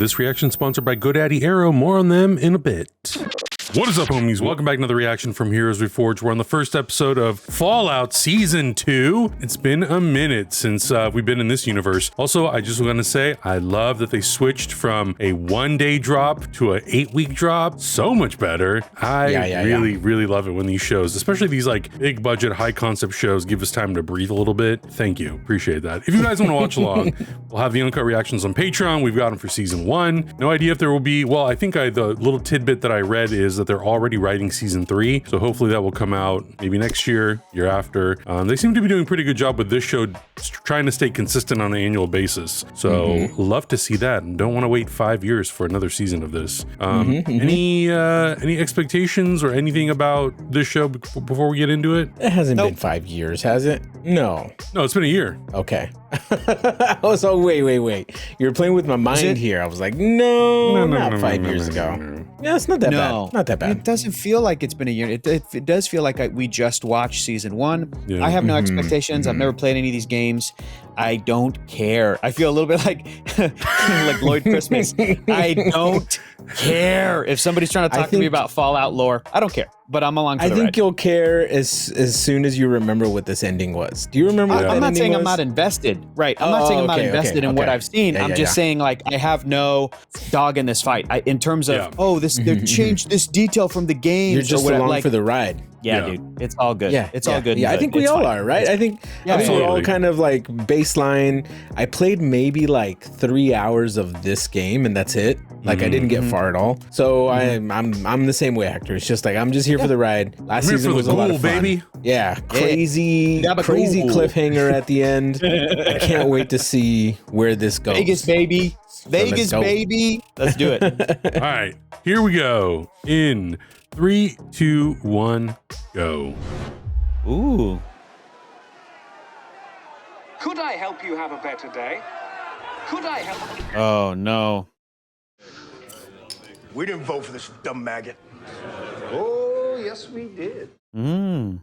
This reaction sponsored by GoDaddy Arrow. More on them in a bit. What is up, homies? Welcome back to another reaction from Heroes Reforged. We're on the first episode of Fallout Season 2. It's been a minute since we've been in this universe. Also, I just want to say, I love that they switched from a 1-day drop to an 8-week drop. So much better. I really love it when these shows, especially these like big budget, high concept shows, give us time to breathe a little bit. Thank you. Appreciate that. If you guys want to watch along, we'll have the uncut reactions on Patreon. We've got them for Season 1. No idea if there will be, well, I think the little tidbit that I read is that they're already writing Season 3, so hopefully that will come out maybe next year after. They seem to be doing a pretty good job with this show, trying to stay consistent on an annual basis, so love to see that, and don't want to wait 5 years for another season of this. Any expectations or anything about this show before we get into it? It hasn't been 5 years, has it? No, it's been a year. Okay. So wait. You're playing with my mind here. I was like, no, not 5 years ago. Yeah, it's not that bad. Not that bad. It doesn't feel like it's been a year. It does feel like we just watched Season 1. Yeah. I have no expectations. I've never played any of these games. I don't care. I feel a little bit like like Lloyd Christmas. I don't care if somebody's trying to talk to me about Fallout lore. I don't care, but I'm along for the ride. I think you'll care as soon as you remember what this ending was. Do you remember what that ending was? I'm not saying I'm not invested. Right. I'm not saying I'm not invested in what I've seen. I'm just saying, like, I have no dog in this fight. In terms of, they've changed this detail from the game. You're just along for the ride. Yeah, dude, it's all good. It's all good. Yeah, I think we all are, right? I think we're all kind of like baseline. I played maybe like 3 hours of this game, and that's it. Like I didn't get far at all. So I'm the same way, Hector. It's just like I'm just here for the ride. Last season was a lot of fun. Baby. Yeah, crazy cliffhanger at the end. I can't wait to see where this goes. Vegas, baby. Vegas, baby. Let's do it. All right, here we go. In 3, 2, 1, go. Ooh. Could I help you have a better day? Could I help? Oh, no. We didn't vote for this dumb maggot. Oh, yes, we did. And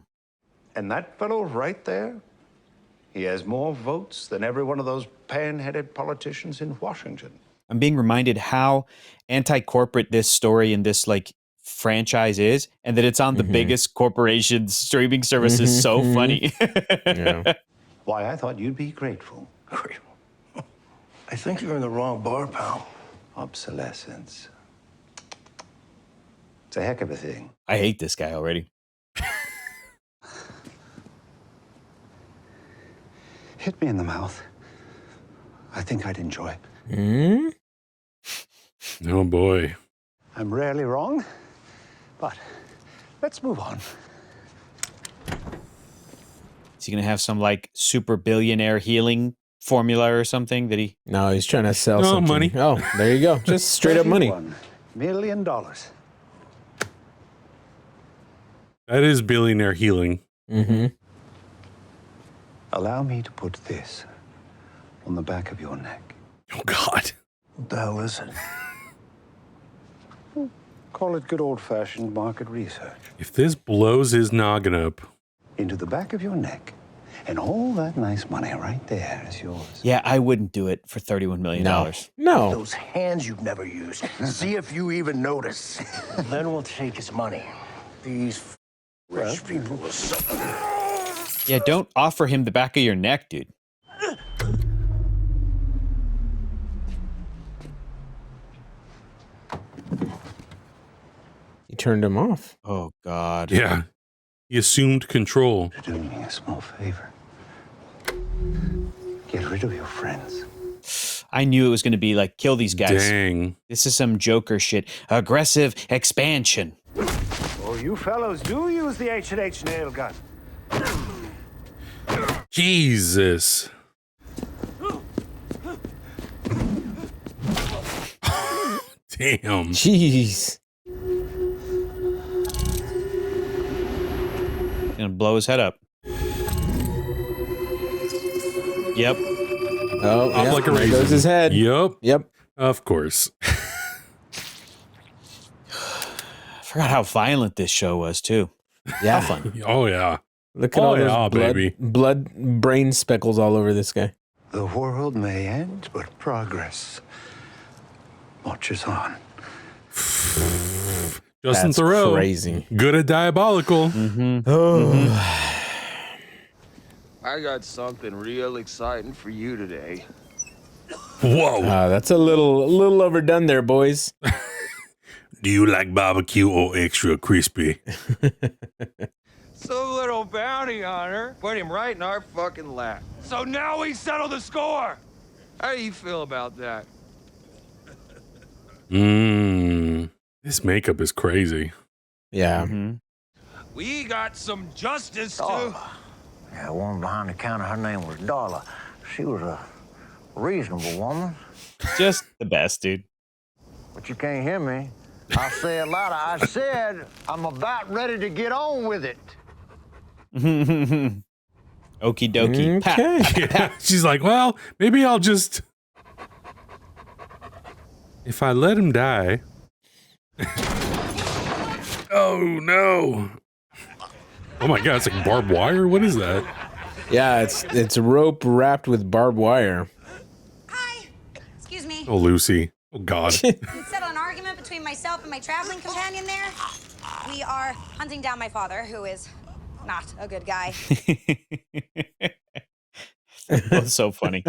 that fellow right there, he has more votes than every one of those pan-headed politicians in Washington. I'm being reminded how anti-corporate this story and this, like, franchise is, and that it's on the biggest corporation streaming service is so funny. Why, I thought you'd be grateful. Grateful? I think you're in the wrong bar, pal. Obsolescence. It's a heck of a thing. I hate this guy already. Hit me in the mouth. I think I'd enjoy it. Oh boy. I'm rarely wrong, but let's move on. Is he gonna have some like super billionaire healing formula or something that he? No, he's trying to sell some money. Oh, there you go. Just straight up money. $1 million. That is billionaire healing. Allow me to put this on the back of your neck. Oh God. What the hell is it? Call it good old-fashioned market research. If this blows his noggin up. Into the back of your neck, and all that nice money right there is yours. Yeah, I wouldn't do it for $31 million. No. Those hands you've never used. See if you even notice. Then we'll take his money. These rich people will suffer. Yeah, don't offer him the back of your neck, dude. He turned him off. Oh, God. Yeah. He assumed control. Do me a small favor. Get rid of your friends. I knew it was going to be like, kill these guys. Dang. This is some Joker shit. Aggressive expansion. Oh, you fellows do use the H&H nail gun. Jesus. Damn. Jeez. Gonna blow his head up. Yep. Oh, Up like a raisin. There goes his head. Yep. Of course. I forgot how violent this show was too. Yeah. How fun. Oh yeah. Look at all those blood brain speckles all over this guy. The world may end, but progress watches on. Justin Theroux, crazy. Good at diabolical. I got something real exciting for you today. Whoa. That's a little overdone there, boys. Do you like barbecue or extra crispy? Some little bounty hunter put him right in our fucking lap. So now we settle the score. How do you feel about that? This makeup is crazy. Yeah. We got some justice too. Yeah, the woman behind the counter, her name was Darla. She was a reasonable woman. Just the best, dude. But you can't hear me. I'll say it louder. I said I'm about ready to get on with it. Okie dokie. Okay. Yeah, she's like, well, maybe I'll just... If I let him die... Oh, no. Oh, my God. It's like barbed wire? What is that? Yeah, it's rope wrapped with barbed wire. Hi. Excuse me. Oh, Lucy. Oh, God. You settle an argument between myself and my traveling companion there. We are hunting down my father, who is not a good guy. That's so funny.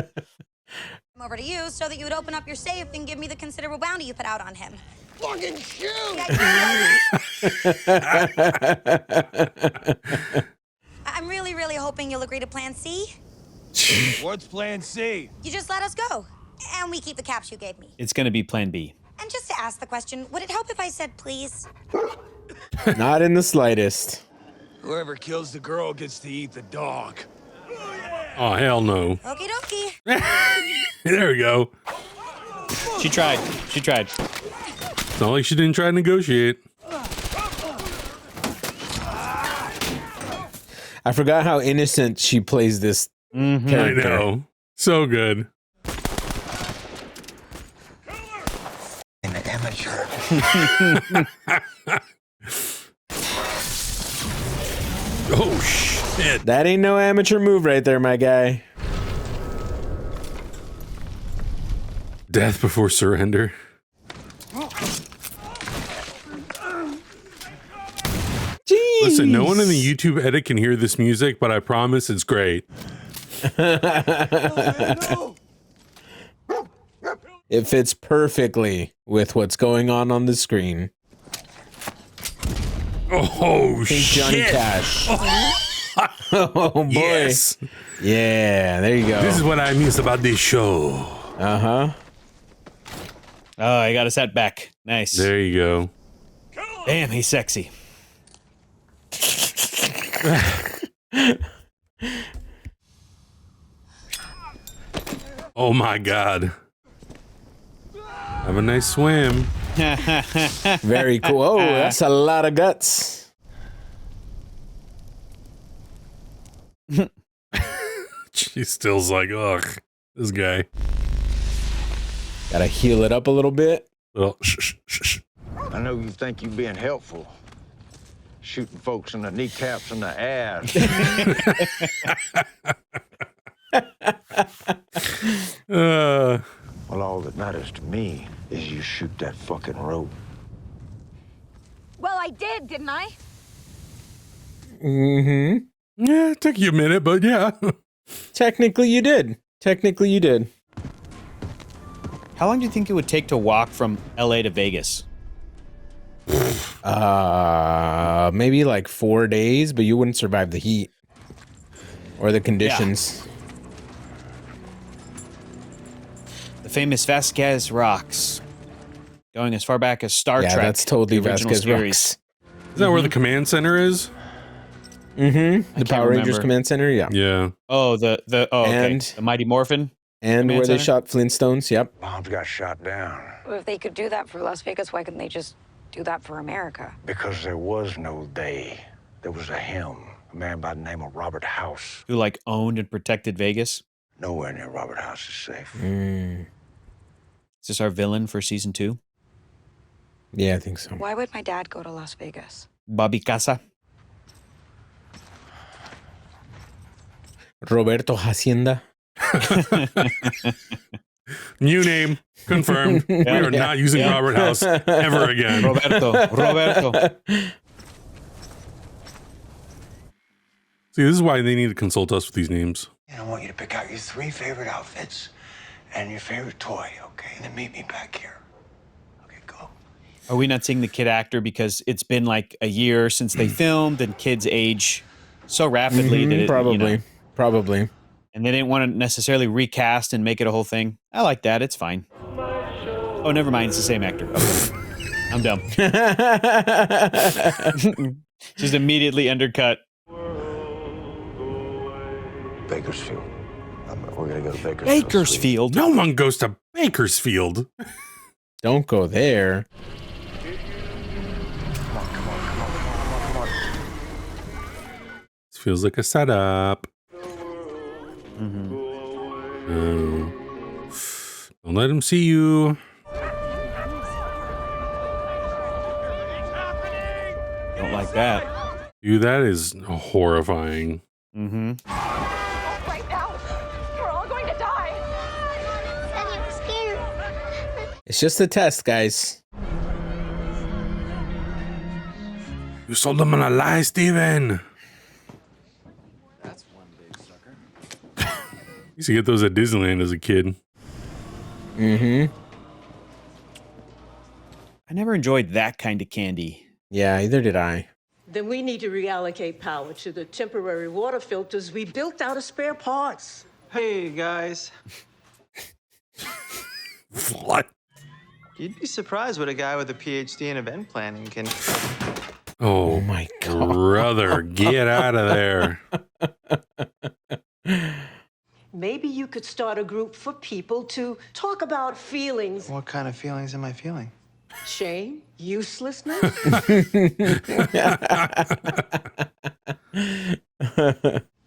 I'm over to you so that you would open up your safe and give me the considerable bounty you put out on him. Fucking shoot! I'm really, really hoping you'll agree to Plan C. What's Plan C? You just let us go, and we keep the caps you gave me. It's going to be Plan B. And just to ask the question, would it help if I said please? Not in the slightest. Whoever kills the girl gets to eat the dog. Oh, hell no. Okie dokie. There we go. She tried. It's not like she didn't try to negotiate. I forgot how innocent she plays this character. I know. So good. An amateur. Oh, shit. That ain't no amateur move right there, my guy. Death before surrender. Jeez. Listen, no one in the YouTube edit can hear this music, but I promise it's great. It fits perfectly with what's going on the screen. Oh, Think Johnny shit. Cash. Oh, boy. Yes. Yeah, there you go. This is what I miss about this show. Uh-huh. Oh, I got a setback. Nice. There you go. Damn, he's sexy. Oh, my God. Have a nice swim. Very cool. Oh, that's a lot of guts. She still's like, ugh, this guy. Gotta heal it up a little bit. Well, shh. I know you think you're being helpful. Shooting folks in the kneecaps and the ass. Well, all that matters to me is you shoot that fucking rope. Well, I did, didn't I? Mm-hmm. Yeah, it took you a minute, but yeah. Technically, you did. How long do you think it would take to walk from LA to Vegas? Maybe like 4 days, but you wouldn't survive the heat or the conditions. The famous Vasquez Rocks. Going as far back as Star Yeah, Trek. that's totally the original Vasquez series. Rocks. Is that where the command center is? Mm-hmm. The Power Rangers remember. Command Center, yeah. Yeah. Oh, okay. And- The Mighty Morphin. And Command where they Center? shot Flintstones, yep. Bombs got shot down Well, if they could do that for Las Vegas, why couldn't they just do that for America? because there was no they. There was a him, a man by the name of Robert House. Who like owned and protected Vegas. Nowhere near Robert House is safe. Mm. Is this our villain for season 2? Yeah, I think so. Why would my dad go to Las Vegas? Bobby Casa. Roberto Hacienda. New name confirmed. We are not using Robert House ever again. Roberto. See, this is why they need to consult us with these names. And I want you to pick out your 3 favorite outfits and your favorite toy, okay? And then meet me back here. Okay, go. Are we not seeing the kid actor because it's been like a year since they filmed and kids age so rapidly that it, probably. And they didn't want to necessarily recast and make it a whole thing. I like that. It's fine. Oh, never mind. It's the same actor. Okay. I'm dumb. Just immediately undercut. Bakersfield. We're going to go to Bakersfield. Bakersfield. No one goes to Bakersfield. Don't go there. Come on. This feels like a setup. Don't let him see you. Don't like that. Dude, that is horrifying. Mm-hmm. Right now, we're all going to die. It's just a test, guys. You sold them on a lie, Steven. That's one big sucker. Used to get those at Disneyland as a kid. Mm-hmm. I never enjoyed that kind of candy. Yeah, either did I. Then we need to reallocate power to the temporary water filters we built out of spare parts. Hey, guys. What? You'd be surprised what a guy with a PhD in event planning can... Oh my God. Brother, get out of there. Maybe you could start a group for people to talk about feelings. What kind of feelings am I feeling? Shame, uselessness.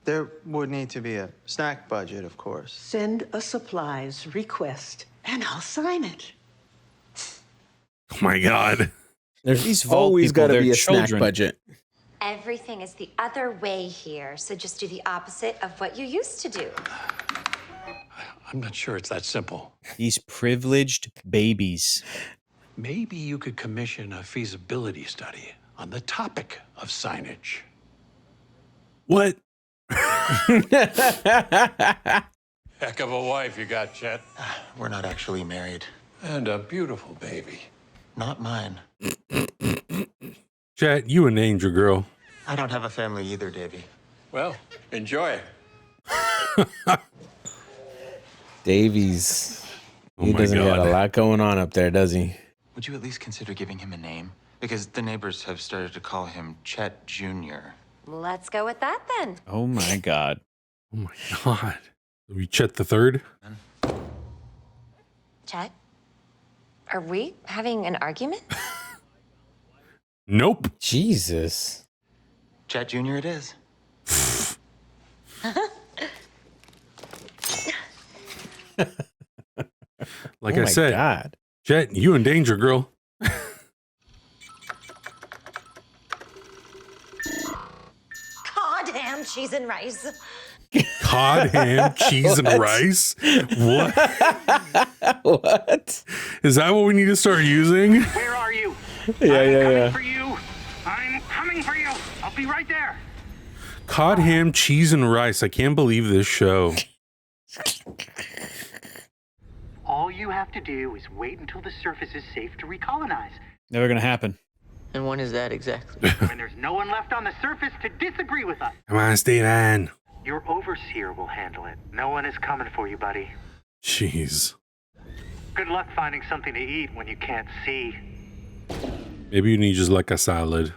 There would need to be a snack budget, of course. Send a supplies request, and I'll sign it. Oh my God. There's always got to be a snack budget. Everything is the other way here, so just do the opposite of what you used to do. I'm not sure it's that simple. These privileged babies. Maybe you could commission a feasibility study on the topic of signage. What? Heck of a wife you got, Chet. We're not actually married. And a beautiful baby. Not mine. Chet, you an angel, girl. I don't have a family either, Davy. Well, enjoy it. Davies. Oh He my doesn't God. got a lot going on up there, does he? Would you at least consider giving him a name? Because the neighbors have started to call him Chet Jr. Let's go with that then. Oh my God. Oh my God. We Chet the third? Chet, are we having an argument? Nope. Jesus. Chet Jr. it is. Like Oh I my said, God. Chet, you in danger, girl. Cod, ham, cheese, and rice. Cod, ham, cheese, and rice? What? What? Is that what we need to start using? Where are you? Yeah. For you. I'm coming for you. I'll be right there. Cod, ham, cheese, and rice. I can't believe this show. All you have to do is wait until the surface is safe to recolonize. Never gonna happen. And when is that exactly? When there's no one left on the surface to disagree with us. Come on, Steven. Your overseer will handle it. No one is coming for you, buddy. Jeez. Good luck finding something to eat when you can't see. Maybe you need just like a salad.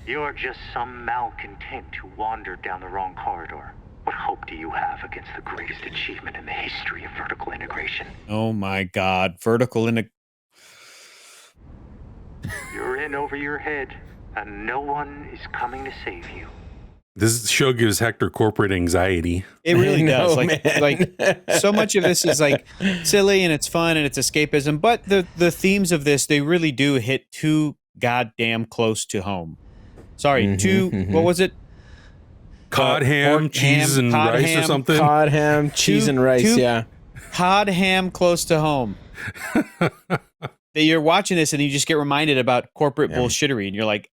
You're just some malcontent who wandered down the wrong corridor. What hope do you have against the greatest achievement in the history of vertical integration? Oh my God. Vertical in a... You're in over your head, and no one is coming to save you. This show gives Hector corporate anxiety. It really does. know, Like so much of this is like silly and it's fun and it's escapism, but the themes of this, they really do hit too goddamn close to home. Sorry, what was it? cod ham, cheese, and rice or something. Cod ham, cheese, and rice. Yeah. Cod ham close to home. That you're watching this and you just get reminded about corporate bullshittery, and you're like,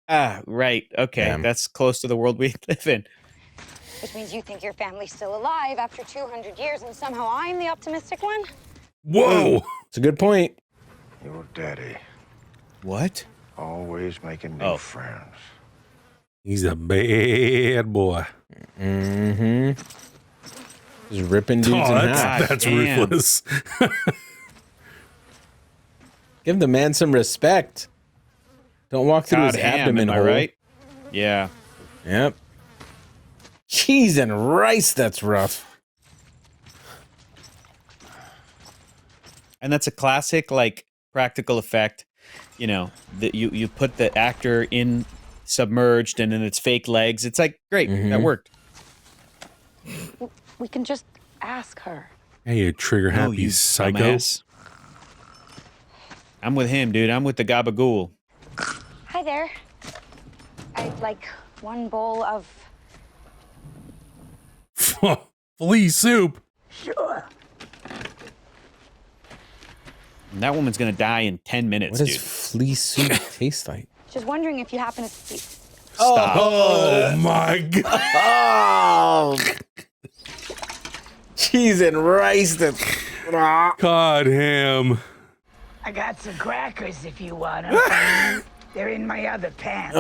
right, okay, that's close to the world we live in. Which means you think your family's still alive after 200 years, and somehow I'm the optimistic one? Whoa! It's a good point. Your daddy. What? Always making new friends. He's a bad boy. Mm-hmm. Just ripping dudes in half. That's ruthless. Give the man some respect. Don't walk through his abdomen hole. Right? Yeah. Yep. Cheese and rice, that's rough. And that's a classic, like, practical effect. You know, that you put the actor in submerged and then it's fake legs. It's like, great, that worked. We can just ask her. Hey, you trigger-happy psycho. Dumbass. I'm with him, dude. I'm with the gabagool. Hi there. I'd like one bowl of... flea soup. Sure. And that woman's gonna die in 10 minutes, What does dude. flea soup taste like? Just wondering if you happen to see... Stop. Oh my god. Cheese and rice. Cod ham. I got some crackers if you want them. They're in my other pan.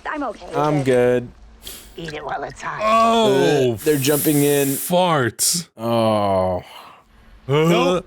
I'm okay with I'm it. good. Eat it while it's hot. Oh, They're jumping in. Farts. Oh. Nope.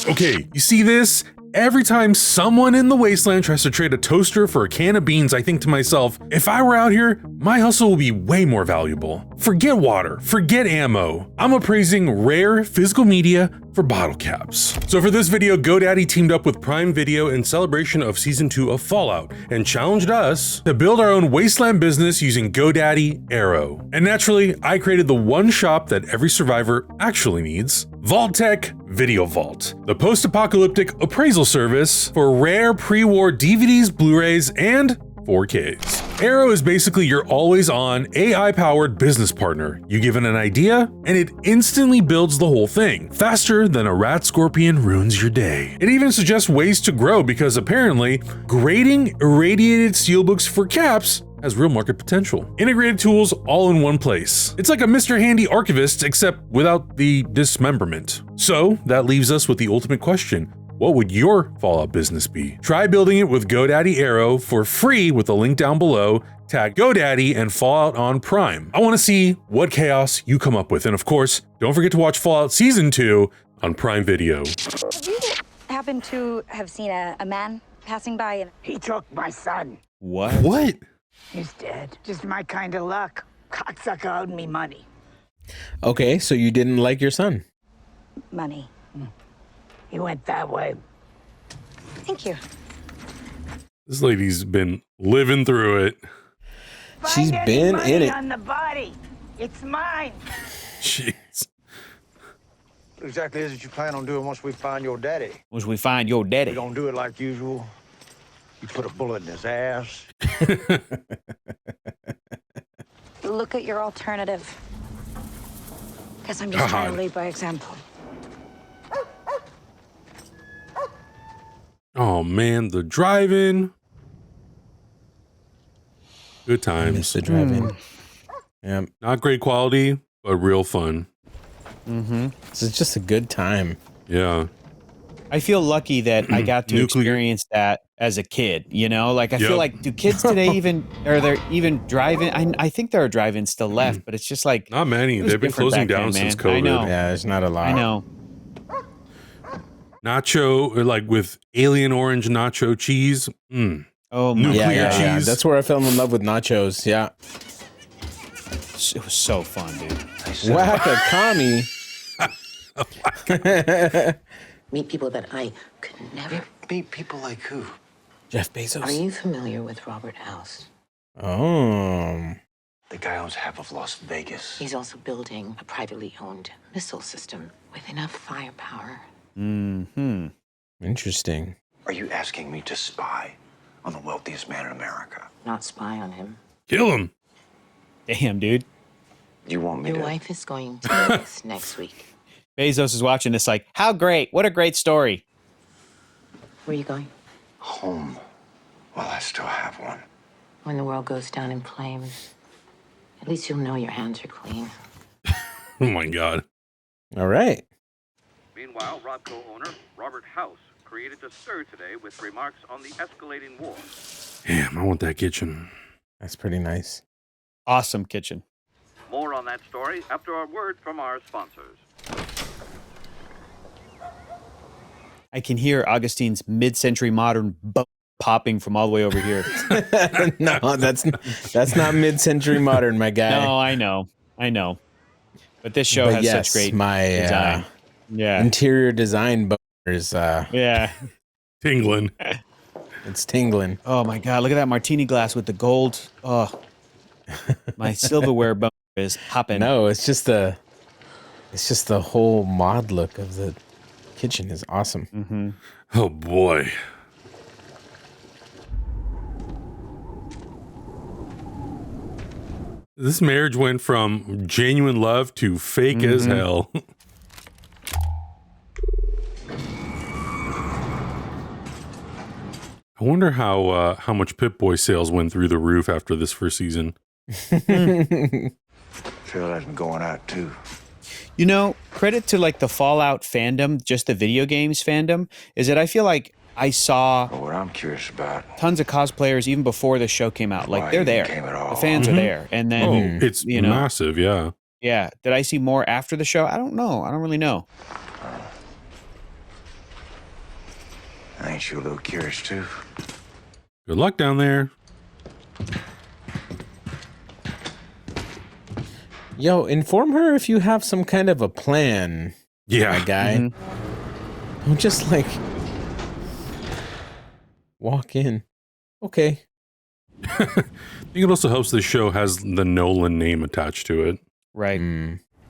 Okay, you see this? Every time someone in the Wasteland tries to trade a toaster for a can of beans, I think to myself, if I were out here, my hustle would be way more valuable. Forget water, forget ammo. I'm appraising rare physical media for bottle caps. So for this video, GoDaddy teamed up with Prime Video in celebration of Season 2 of Fallout and challenged us to build our own Wasteland business using GoDaddy Arrow. And naturally, I created the one shop that every survivor actually needs, Vault-Tec Video Vault, the post-apocalyptic appraisal service for rare pre-war DVDs, Blu-rays, and 4Ks. Arrow is basically your always-on, AI-powered business partner. You give it an idea, and it instantly builds the whole thing, faster than a rat scorpion ruins your day. It even suggests ways to grow because apparently, grading irradiated steelbooks for caps has real market potential. Integrated tools all in one place. It's like a Mr. Handy archivist, except without the dismemberment. So that leaves us with the ultimate question. What would your Fallout business be? Try building it with GoDaddy Arrow for free with the link down below. Tag GoDaddy and Fallout on Prime. I want to see what chaos you come up with. And of course, don't forget to watch Fallout Season 2 on Prime Video. Have you happened to have seen a man passing by? And He took my son. What? What? He's dead. Just my kind of luck. Cocksucker owed me money. Okay, so you didn't like your son. money. He went that way. Thank you. This lady's been living through it. She's been in it. On the body. It's mine. Jeez. What exactly is it you plan on doing once we find your daddy? Once we find your daddy. We don't do it like usual. You put a bullet in his ass. Look at your alternative. Guess I'm just trying to lead by example. Oh man, the drive-in. Good times. The drive-in. Yeah. Not great quality, but real fun. Mm-hmm. This is just a good time. Yeah. I feel lucky that I got to experience that as a kid, you know? Like, I feel like, do kids today are there even drive-in? I think there are drive-ins still left, but it's just like... Not many. They've been closing down since COVID. I know. Yeah, there's not a lot. I know. Nacho, or like with alien orange nacho cheese. Oh, my nuclear cheese. Yeah. That's where I fell in love with nachos. Yeah. It was so fun, dude. Whack-a-commie. Meet people that I could never... Meet people like who? Jeff Bezos. Are you familiar with Robert House? Oh. The guy owns half of Las Vegas. He's also building a privately owned missile system with enough firepower. Mm-hmm. Interesting. Are you asking me to spy on the wealthiest man in America. Not spy on him. Kill him. Damn, dude. You want me Your to? wife is going to Vegas next week. Bezos is watching this like, how great. What a great story. Where are you going? Home. Well, I still have one. When the world goes down in flames, at least you'll know your hands are clean. Oh my God. All right. Meanwhile, Robco owner Robert House created a stir today with remarks on the escalating war. Damn, I want that kitchen. That's pretty nice. Awesome kitchen. More on that story after a word from our sponsors. I can hear Augustine's mid-century modern popping from all the way over here. No, that's not mid-century modern, my guy. No, I know. But this show has such great design. Yeah. Interior design is yeah. Tingling. It's tingling. Oh my God, look at that martini glass with the gold. Oh. My silverware bone is hopping. No, it's just the whole mod look of the kitchen is awesome. Mm-hmm. Oh boy. This marriage went from genuine love to fake as hell. I wonder how much Pip-Boy sales went through the roof after this first season. Feel like I'm going out too. You know, credit to like the Fallout fandom, just the video games fandom, is that I feel like I saw What I'm curious about. tons of cosplayers even before the show came out. Like Why they're it there. came at all. The fans are there. And then it's massive, yeah. Yeah. Did I see more after the show? I don't know. I don't really know. Ain't you a little curious too? Good luck down there. Yo, inform her if you have some kind of a plan. Yeah. My guy. Don't just like walk in. Okay. I think it also helps the show has the Nolan name attached to it. Right.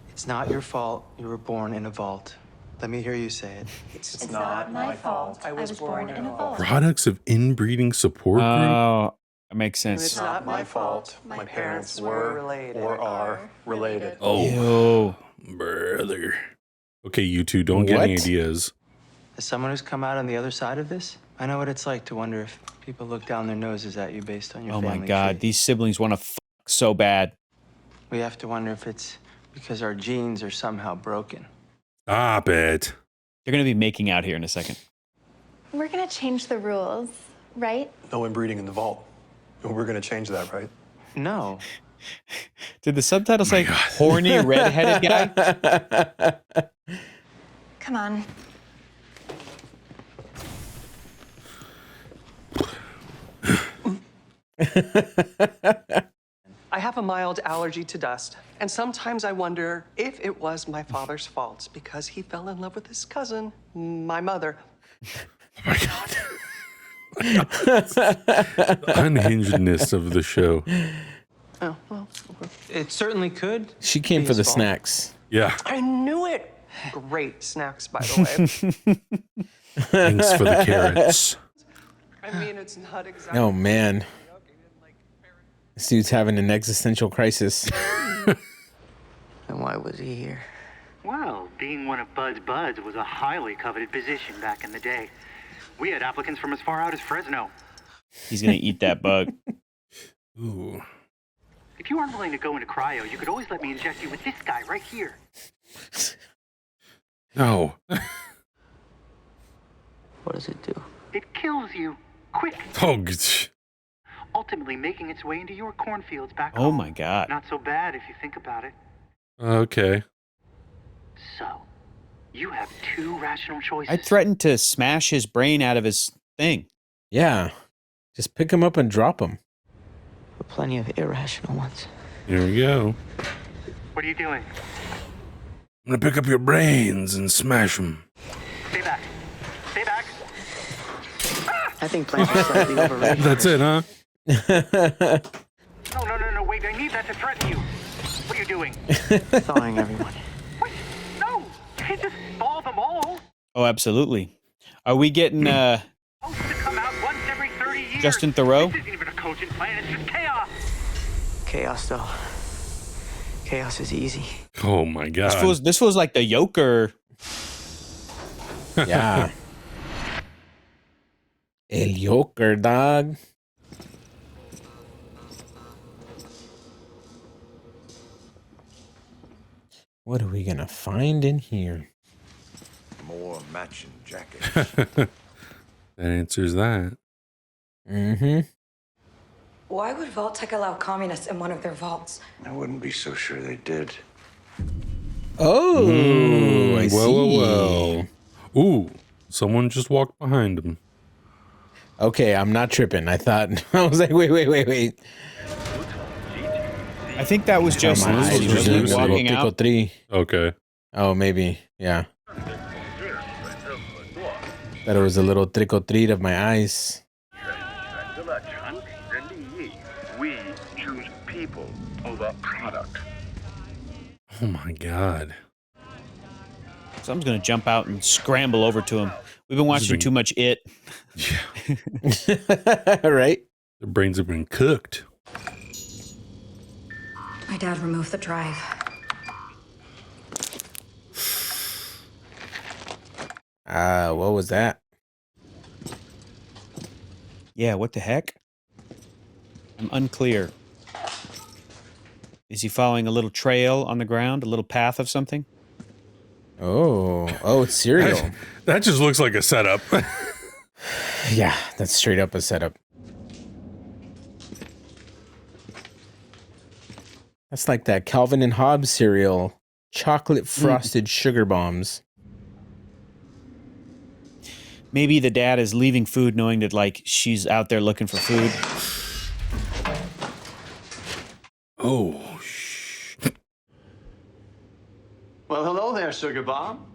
It's not your fault you were born in a vault. Let me hear you say it. It's not my fault. I was born in a vault. Products of inbreeding support group. Oh, that makes sense. It's not my fault. My parents were related or are related. Oh, brother. Okay, you two, don't get any ideas. As someone who's come out on the other side of this, I know what it's like to wonder if people look down their noses at you based on your Oh family my God, tree. these siblings want to fuck so bad. We have to wonder if it's because our genes are somehow broken. Stop it. They're going to be making out here in a second. We're gonna change the rules, right? No inbreeding in the vault. We're going to change that, right? No. Did the subtitle say horny redheaded guy? Come on. I have a mild allergy to dust, and sometimes I wonder if it was my father's fault because he fell in love with his cousin, my mother. The unhingedness of the show. Oh, well, it certainly could. She came be for the his fault. snacks. Yeah. I knew it. Great snacks, by the way. Thanks for the carrots. I mean, it's not exactly. Oh man. This dude's having an existential crisis. And why was he here? Well, being one of Bud's buds was a highly coveted position back in the day. We had applicants from as far out as Fresno. He's going to eat that bug. Ooh. If you aren't willing to go into cryo, you could always let me inject you with this guy right here. No. What does it do? It kills you. Quick. Oh, Ultimately making its way into your cornfields back Oh home. my God. Not so bad if you think about it. okay. So, you have two rational choices. I threatened to smash his brain out of his thing. Yeah. Just pick him up and drop him. But plenty of irrational ones. Here we go. What are you doing? I'm gonna pick up your brains and smash them. Stay back. Stay back. I think plants are slightly overrated. That's it, huh? No, wait, I need that to threaten you. What are you doing? Thawing everyone. Wait, no! You can't just thaw them all. Oh, absolutely. Are we getting Supposed to come out once every 30 Justin Theroux. This isn't even a cogent plan. It's just chaos. Chaos, though. Chaos is easy. Oh my god. This was like the Joker. Yeah. El Joker, dog. What are we gonna find in here? More matching jackets. That answers that. Mm-hmm. Why would Vault-Tec allow communists in one of their vaults? I wouldn't be so sure they did. Oh, I see. Well. Ooh, someone just walked behind him. Okay, I'm not tripping. I thought I was like, wait. I think that was just Lucy walking out. Okay. Oh, maybe. Yeah. That it was a little trick or treat of my eyes. We choose people over product. Oh my god. Someone's gonna jump out and scramble over to him. We've been watching too much It. Yeah. Right? Their brains have been cooked. My dad removed the drive. What was that? Yeah, what the heck? I'm unclear. Is he following a little trail on the ground, a little path of something? Oh, it's cereal. That just looks like a setup. Yeah, that's straight up a setup. That's like that Calvin and Hobbes cereal, chocolate frosted sugar bombs. Maybe the dad is leaving food knowing that, like, she's out there looking for food. Oh, Well, hello there, Sugar Bomb.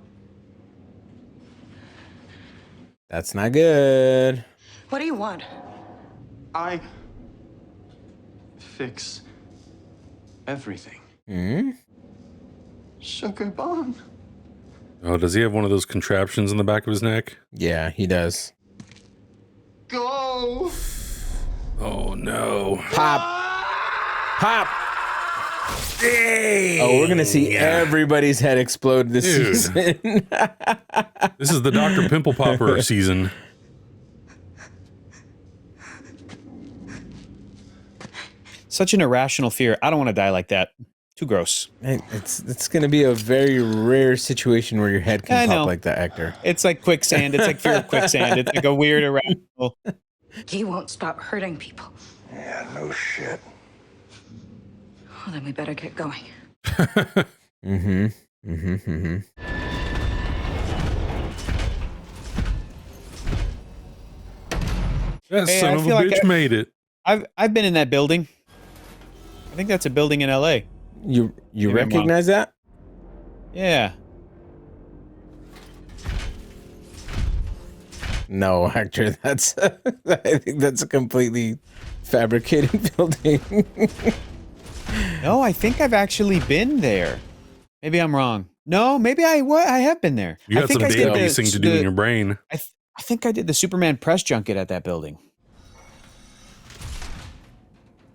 That's not good. What do you want? I fix everything. Sugar Bomb. Oh, does he have one of those contraptions in the back of his neck? Yeah, he does. Go. Oh no. Pop. Dang. Oh, we're gonna see everybody's head explode this season. This is the Dr. Pimple Popper season. Such an irrational fear. I don't want to die like that. Too gross. It's gonna be a very rare situation where your head can pop like that, Hector. It's like quicksand. It's like fear of quicksand. It's like a weird irrational. He won't stop hurting people. Yeah, no shit. Well, then we better get going. That son of a bitch made it. I've been in that building. I think that's a building in LA. You recognize that? Yeah. No, Hector, that's I think that's a completely fabricated building. No, I think I've actually been there. Maybe I'm wrong. No, maybe I have been there. You got some databasing to do in your brain. I think I did the Superman press junket at that building.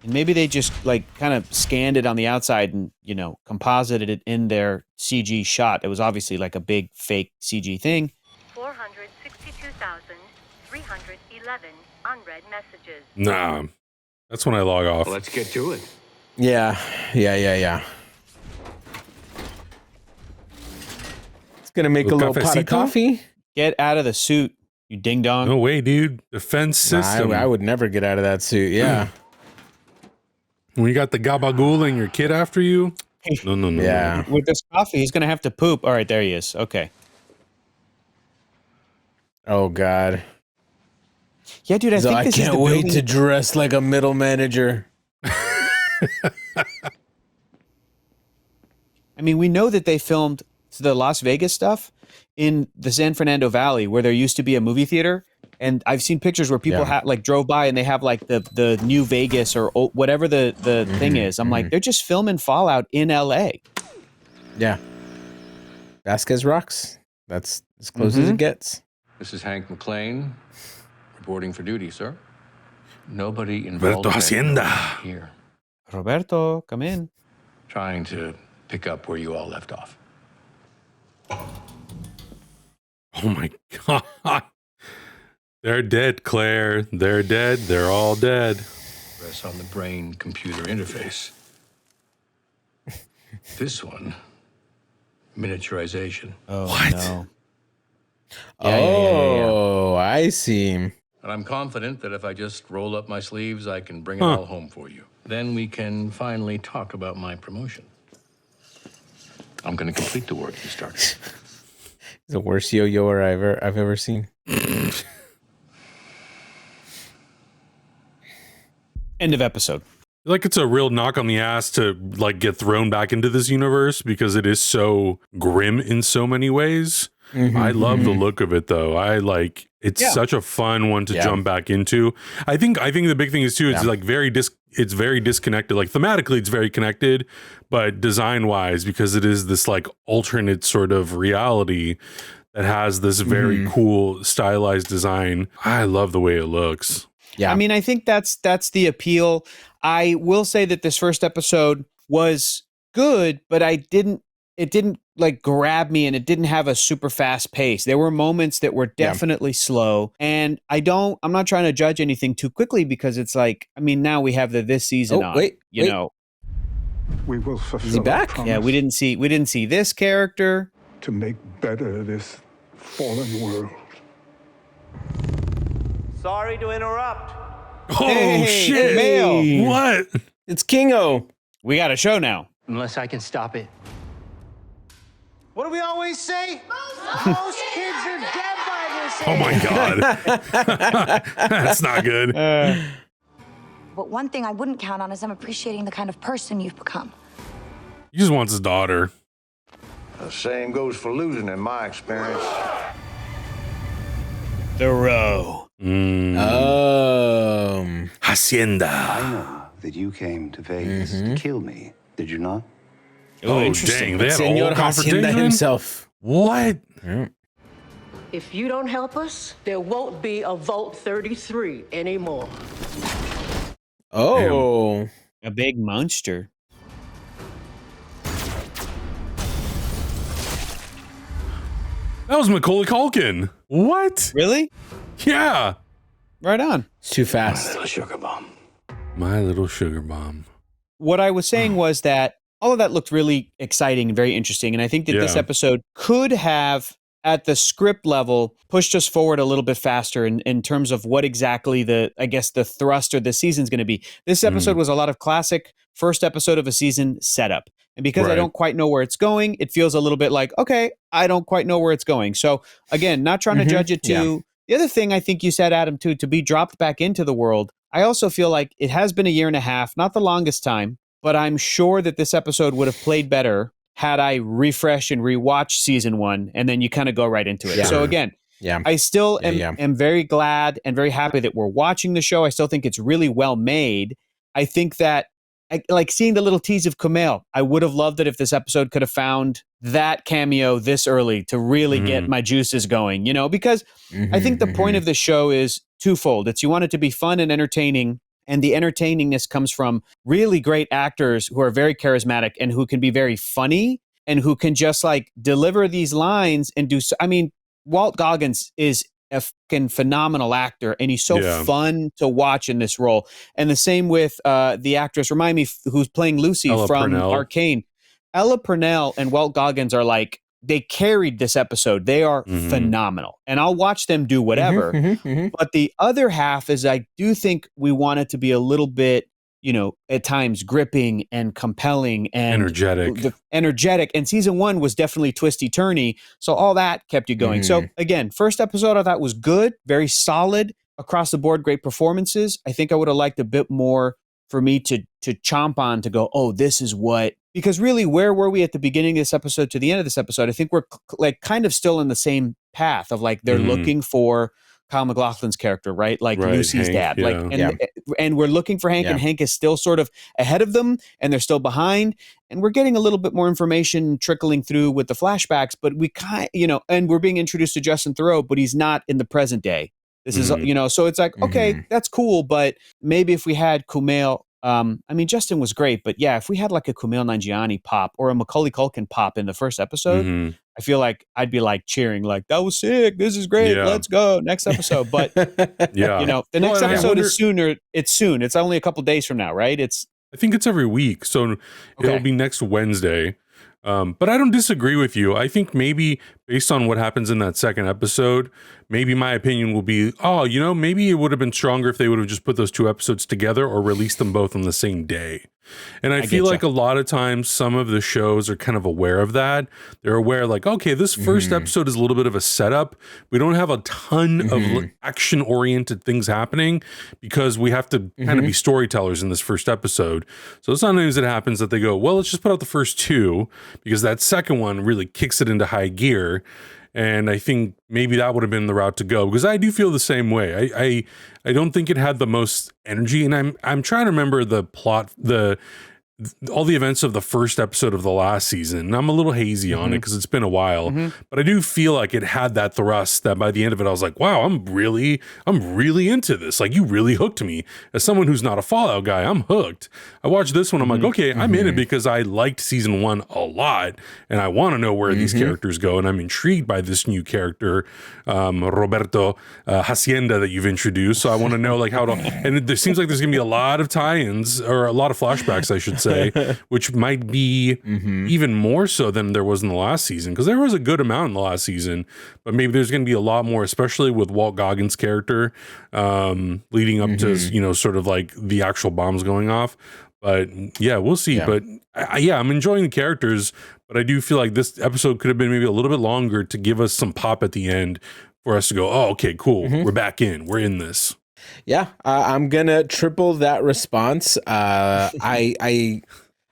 And maybe they just like kind of scanned it on the outside and, you know, composited it in their CG shot. It was obviously like a big fake CG thing. 462,311 unread messages. Nah, that's when I log off. Well, let's get to it. Yeah. It's gonna make a little pot of coffee. Get out of the suit, you ding dong. No way, dude. Defense system. I would never get out of that suit. Yeah. When you got the gabagool and your kid after you? No. Yeah. With this coffee, he's gonna have to poop. All right, there he is. Okay. Oh God. Yeah, dude. I think this can't wait to dress like a middle manager. I mean, we know that they filmed the Las Vegas stuff in the San Fernando Valley, where there used to be a movie theater. And I've seen pictures where people like drove by and they have like the New Vegas or whatever the thing is. I'm like, they're just filming Fallout in LA. Yeah. Vasquez rocks. That's as close as it gets. This is Hank McLean, reporting for duty, sir. Nobody involved Roberto Hacienda here. Roberto, come in. Trying to pick up where you all left off. Oh my God. They're dead, Claire. They're dead. They're all dead. Press on the brain-computer interface. This one, miniaturization. Oh, what? No. Yeah. I see. And I'm confident that if I just roll up my sleeves, I can bring it all home for you. Then we can finally talk about my promotion. I'm going to complete the work you started. The worst yo-yoer I've ever seen. End of episode. Like it's a real knock on the ass to like get thrown back into this universe because it is so grim in so many ways. I love the look of it though. I like it's such a fun one to jump back into. I think the big thing is too, it's like it's very disconnected. Like thematically it's very connected, but design wise, because it is this like alternate sort of reality that has this very cool stylized design. I love the way it looks. Yeah. I mean, I think that's the appeal. I will say that this first episode was good, but it didn't like grab me and it didn't have a super fast pace. There were moments that were definitely slow, and I'm not trying to judge anything too quickly because it's like, I mean, now we have this season on, you know. We will fulfill. Is he back? Yeah, we didn't see this character to make better this fallen world. Sorry to interrupt. Oh shit! Mail. What? It's Kingo. We got a show now. Unless I can stop it. What do we always say? Most kids are dead by this age. Oh my God. That's not good. But one thing I wouldn't count on is I'm appreciating the kind of person you've become. He just wants his daughter. The same goes for losing in my experience. The row. Hacienda. I know that you came to Vegas to kill me, did you not? Oh, interesting. Dang, they had Senor a whole confrontation Hacienda himself. What? If you don't help us, there won't be a Vault 33 anymore. Oh. Damn. A big monster. That was Macaulay Culkin. What? Really? Yeah. Right on. It's too fast. My little sugar bomb. My little sugar bomb. What I was saying was that all of that looked really exciting and very interesting. And I think that this episode could have, at the script level, pushed us forward a little bit faster in terms of what exactly the thrust of the season's going to be. This episode was a lot of classic first episode of a season setup. And because I don't quite know where it's going, it feels a little bit like, okay, I don't quite know where it's going. So again, not trying to judge it too. The other thing I think you said, Adam, too, to be dropped back into the world, I also feel like it has been a year and a half, not the longest time, but I'm sure that this episode would have played better had I refreshed and rewatched season 1, and then you kind of go right into it. So again, I still am very glad and very happy that we're watching the show. I still think it's really well made. I think that, like seeing the little tease of Kumail, I would have loved it if this episode could have found that cameo this early to really get my juices going, you know, because I think the point of the show is twofold. It's you want it to be fun and entertaining, and the entertainingness comes from really great actors who are very charismatic and who can be very funny and who can just like deliver these lines and do. I mean, Walt Goggins is a fucking phenomenal actor, and he's so fun to watch in this role. And the same with the actress, remind me, who's playing Lucy from Purnell. Arcane. Ella Purnell and Walt Goggins are like, they carried this episode. They are phenomenal. And I'll watch them do whatever. But the other half is I do think we want it to be a little bit, you know, at times gripping and compelling and energetic. And season 1 was definitely twisty-turny. So all that kept you going. So again, first episode I thought was good, very solid across the board, great performances. I think I would have liked a bit more for me to chomp on to go, oh, this is what, because really, where were we at the beginning of this episode to the end of this episode? I think we're like kind of still in the same path of like, they're looking for Kyle MacLachlan's character, right? Like Lucy's Hank, dad, and we're looking for Hank, and Hank is still sort of ahead of them, and they're still behind. And we're getting a little bit more information trickling through with the flashbacks, but we and we're being introduced to Justin Theroux, but he's not in the present day. This is, so it's like, okay, that's cool. But maybe if we had Kumail, Justin was great, but yeah, if we had like a Kumail Nanjiani pop or a Macaulay Culkin pop in the first episode, I feel like I'd be like cheering, like, that was sick. This is great. Let's go. Next episode. But, the next episode is sooner. It's soon. It's only a couple days from now, right? I think it's every week. So it'll be next Wednesday. But I don't disagree with you. I think maybe based on what happens in that second episode, maybe my opinion will be, maybe it would have been stronger if they would have just put those 2 episodes together or released them both on the same day. And I feel like a lot of times some of the shows are kind of aware of that. They're aware like, okay, this first episode is a little bit of a setup. We don't have a ton of action oriented things happening because we have to kind of be storytellers in this first episode. So sometimes it happens that they go, well, let's just put out the first 2 because that second one really kicks it into high gear. And I think maybe that would have been the route to go because I do feel the same way. I don't think it had the most energy, and I'm trying to remember the plot, all the events of the first episode of the last season. I'm a little hazy on it because it's been a while, but I do feel like it had that thrust that by the end of it, I was like, wow, I'm really into this. Like, you really hooked me. As someone who's not a Fallout guy, I'm hooked. I watched this one. I'm like, okay, I'm in it because I liked season 1 a lot and I want to know where these characters go. And I'm intrigued by this new character, Roberto Hacienda, that you've introduced. So I want to know like and there seems like there's going to be a lot of tie-ins or a lot of flashbacks, I should say. Which might be even more so than there was in the last season, because there was a good amount in the last season, but maybe there's going to be a lot more, especially with Walt Goggins' character leading up to sort of like the actual bombs going off. But yeah, we'll see. But I'm enjoying the characters, but I do feel like this episode could have been maybe a little bit longer to give us some pop at the end for us to go, oh, okay, cool, we're back in, we're in this. Yeah, I'm gonna triple that response. I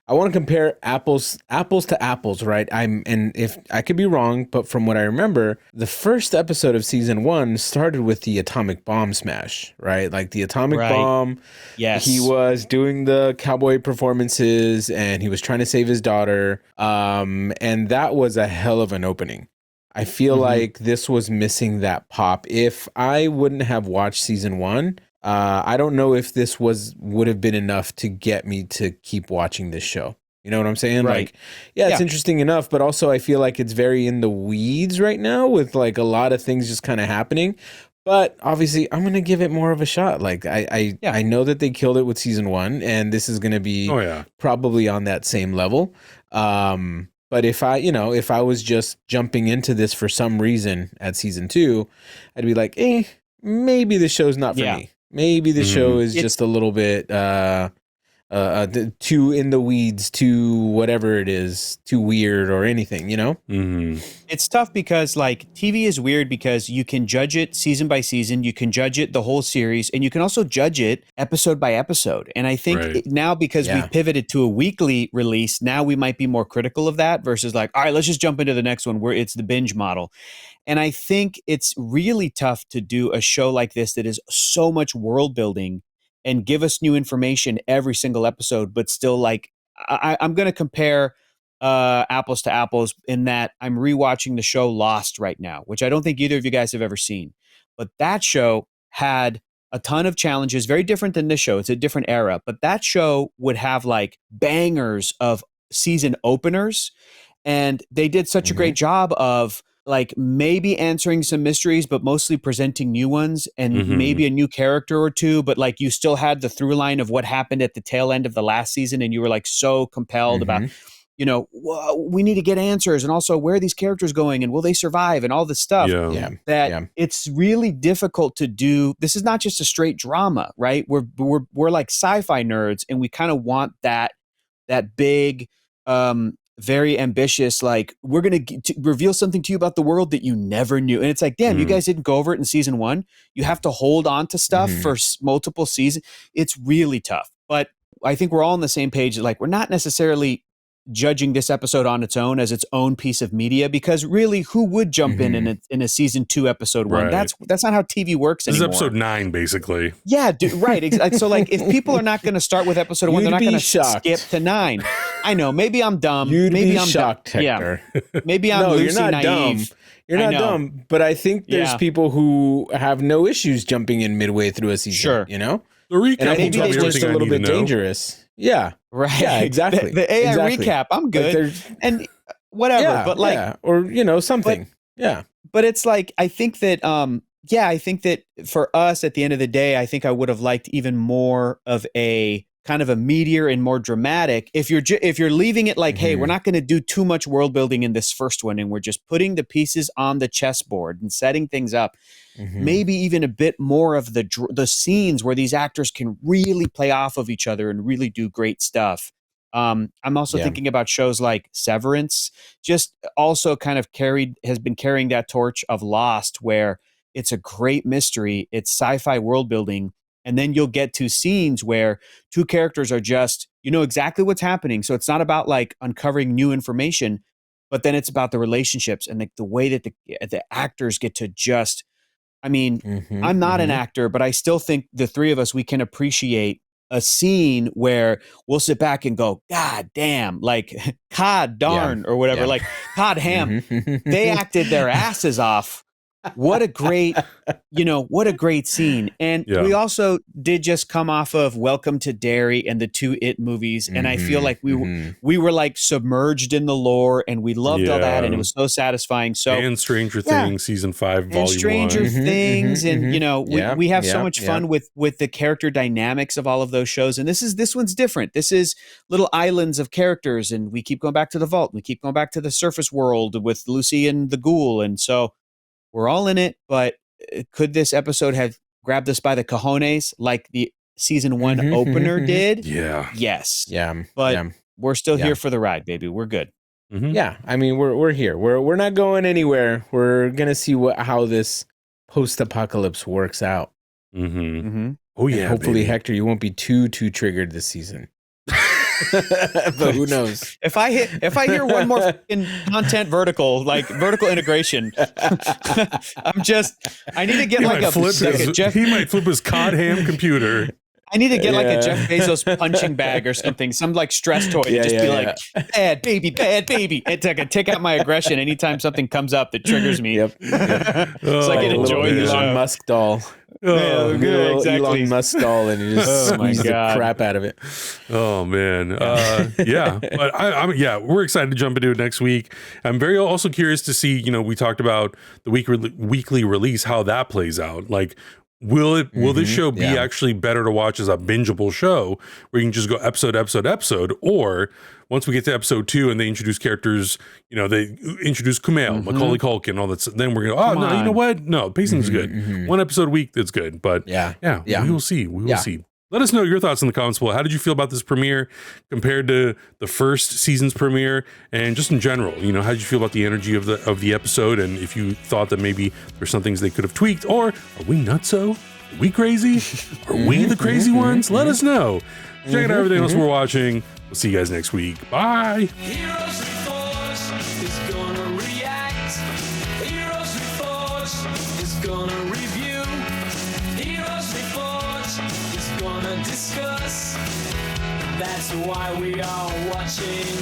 want to compare apples to apples, right? And if I could be wrong, but from what I remember, the first episode of season 1 started with the atomic bomb smash, right? Like the atomic bomb. Yes, he was doing the cowboy performances and he was trying to save his daughter. And that was a hell of an opening. I feel like this was missing that pop. If I wouldn't have watched season 1, I don't know if this would have been enough to get me to keep watching this show. You know what I'm saying? Right. Like, it's interesting enough, but also I feel like it's very in the weeds right now with like a lot of things just kind of happening. But obviously, I'm gonna give it more of a shot. Like I know that they killed it with season 1, and this is gonna be probably on that same level. But if I was just jumping into this for some reason at season 2, I'd be like, maybe the show's not for me. Maybe the show is just a little bit too in the weeds, too whatever it is, too weird or anything, It's tough because like TV is weird because you can judge it season by season, you can judge it the whole series, and you can also judge it episode by episode. And I think now because we've pivoted to a weekly release, now we might be more critical of that versus like, all right, let's just jump into the next one where it's the binge model. And I think it's really tough to do a show like this that is so much world building and give us new information every single episode, but still like, I'm going to compare apples to apples in that I'm rewatching the show Lost right now, which I don't think either of you guys have ever seen. But that show had a ton of challenges, very different than this show. It's a different era, but that show would have like bangers of season openers. And they did such a great job of like maybe answering some mysteries, but mostly presenting new ones and maybe a new character or two. But like you still had the through line of what happened at the tail end of the last season. And you were like so compelled about, we need to get answers. And also where are these characters going and will they survive and all this stuff it's really difficult to do. This is not just a straight drama, right? We're like sci-fi nerds and we kind of want that big, very ambitious, like we're going to reveal something to you about the world that you never knew. And it's like, damn, you guys didn't go over it in season 1. You have to hold on to stuff for multiple seasons. It's really tough, but I think we're all on the same page. Like we're not necessarily judging this episode on its own as its own piece of media, because really, who would jump in a season 2 episode 1? Right. That's not how TV works anymore. This is episode 9, basically. Yeah, right. So like, if people are not going to start with episode 1, they're not going to skip to 9. I know. Maybe I'm dumb. Maybe I'm shocked, Hector. Yeah. Maybe I'm no, Lucy you're not naive. Dumb. You're not dumb, but I think there's people who have no issues jumping in midway through a season. Sure. You know? The recap and I think will it's tell me just a everything I little need bit to know. dangerous. Yeah. Right. Yeah, exactly. The AI exactly. recap, I'm good. And whatever. Yeah, but like, or something. But it's like, I think that I think that for us at the end of the day, I think I would have liked even more of a kind of a meatier and more dramatic. If you're leaving it like, hey, we're not going to do too much world building in this first one, and we're just putting the pieces on the chessboard and setting things up. Maybe even a bit more of the scenes where these actors can really play off of each other and really do great stuff. I'm also thinking about shows like Severance, just also kind of has been carrying that torch of Lost, where it's a great mystery, it's sci-fi world building, and then you'll get to scenes where two characters are just, you know exactly what's happening. So it's not about like uncovering new information, but then it's about the relationships and the way that the actors get to just, I mean, I'm not an actor, but I still think the three of us, we can appreciate a scene where we'll sit back and go, God damn, like, God darn, or whatever, like, God ham. They acted their asses off. What a great, what a great scene. And we also did just come off of Welcome to Derry and the 2 It movies. And I feel like we were like submerged in the lore, and we loved all that. And it was so satisfying. So, and Stranger Things season 5, volume 1. Stranger Things. And, we have so much fun with the character dynamics of all of those shows. And this one's different. This is little islands of characters. And we keep going back to the vault. We keep going back to the surface world with Lucy and the Ghoul. And so, we're all in it, but could this episode have grabbed us by the cojones like the season 1 opener did? Yeah. Yes. Yeah. But we're still here for the ride, baby. We're good. Yeah. I mean, we're here. We're not going anywhere. We're gonna see how this post-apocalypse works out. Oh yeah. And hopefully, Hector, you won't be too triggered this season. But who knows? If I hear one more content vertical integration, I need to get a Jeff. He might flip his cod ham computer. I need to get like a Jeff Bezos punching bag or something, some like stress toy, and just be like, bad baby. It's like I take out my aggression anytime something comes up that triggers me. So I can enjoy the Elon Musk doll. Exactly. Elon Musk doll, and you just squeeze the crap out of it. Oh man, yeah. But we're excited to jump into it next week. I'm very also curious to see. We talked about the weekly release, how that plays out. Like, will this show be actually better to watch as a bingeable show where you can just go episode, or once we get to episode 2 and they introduce characters, they introduce Kumail, Macaulay Culkin, all that. Then we're gonna you know what? No, pacing's good. One episode a week, that's good. But we will see. We will see. Let us know your thoughts in the comments below. How did you feel about this premiere compared to the first season's premiere, and just in general? How did you feel about the energy of the episode, and if you thought that maybe there's some things they could have tweaked, or are we nutso? Are we crazy? Are we the crazy ones? Let us know. Check out everything else we're watching. We'll see you guys next week. Bye. Heroes Reforged is gonna react. Heroes Reforged is gonna review. Heroes Reforged is gonna discuss. That's why we are watching.